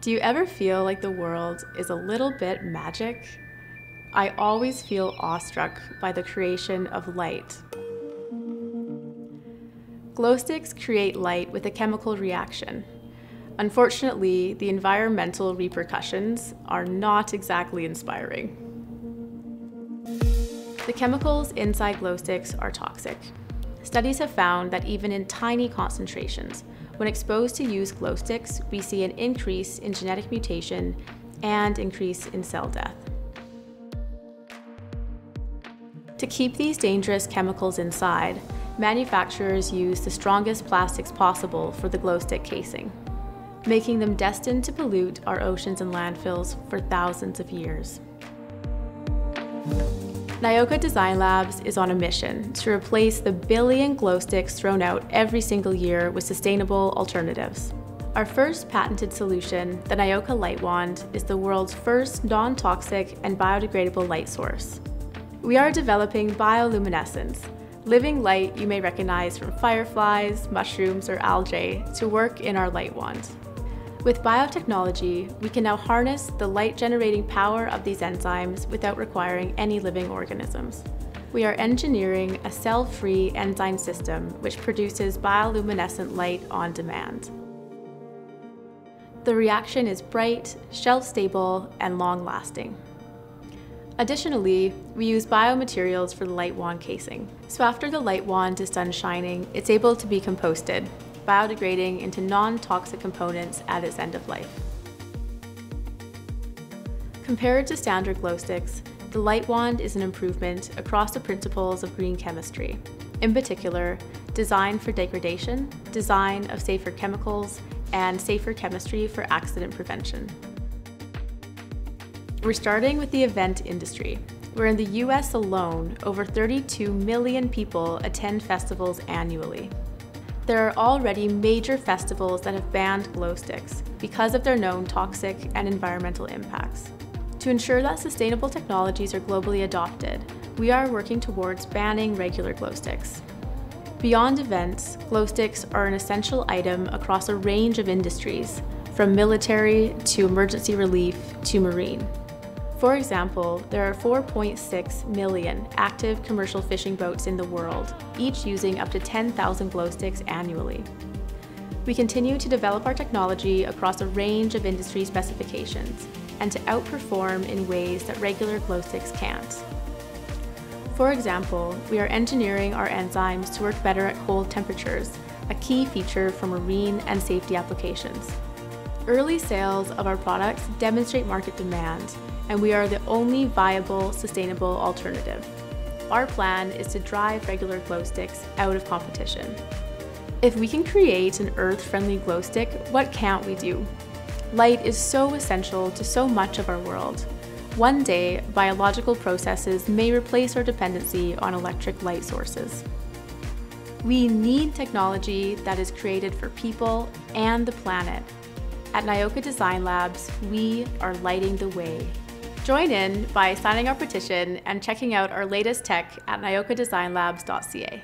Do you ever feel like the world is a little bit magic? I always feel awestruck by the creation of light. Glow sticks create light with a chemical reaction. Unfortunately, the environmental repercussions are not exactly inspiring. The chemicals inside glow sticks are toxic. Studies have found that even in tiny concentrations, when exposed to used glow sticks, we see an increase in genetic mutation and increase in cell death. To keep these dangerous chemicals inside, manufacturers use the strongest plastics possible for the glow stick casing, making them destined to pollute our oceans and landfills for thousands of years. Nyoka Design Labs is on a mission to replace the billion glow sticks thrown out every single year with sustainable alternatives. Our first patented solution, the Nyoka Light Wand, is the world's first non-toxic and biodegradable light source. We are developing bioluminescence, living light you may recognize from fireflies, mushrooms, or algae, to work in our light wand. With biotechnology, we can now harness the light-generating power of these enzymes without requiring any living organisms. We are engineering a cell-free enzyme system which produces bioluminescent light on demand. The reaction is bright, shelf-stable, and long-lasting. Additionally, we use biomaterials for the light wand casing. So after the light wand is done shining, it's able to be composted, biodegrading into non-toxic components at its end of life. Compared to standard glow sticks, the light wand is an improvement across the principles of green chemistry. In particular, design for degradation, design of safer chemicals, and safer chemistry for accident prevention. We're starting with the event industry, where in the US alone, over 32 million people attend festivals annually. There are already major festivals that have banned glow sticks because of their known toxic and environmental impacts. To ensure that sustainable technologies are globally adopted, we are working towards banning regular glow sticks. Beyond events, glow sticks are an essential item across a range of industries, from military to emergency relief to marine. For example, there are 4.6 million active commercial fishing boats in the world, each using up to 10,000 glow sticks annually. We continue to develop our technology across a range of industry specifications and to outperform in ways that regular glow sticks can't. For example, we are engineering our enzymes to work better at cold temperatures, a key feature for marine and safety applications. Early sales of our products demonstrate market demand, and we are the only viable, sustainable alternative. Our plan is to drive regular glow sticks out of competition. If we can create an earth-friendly glow stick, what can't we do? Light is so essential to so much of our world. One day, biological processes may replace our dependency on electric light sources. We need technology that is created for people and the planet. At Nyoka Design Labs, we are lighting the way. Join in by signing our petition and checking out our latest tech at nyokadesignlabs.ca.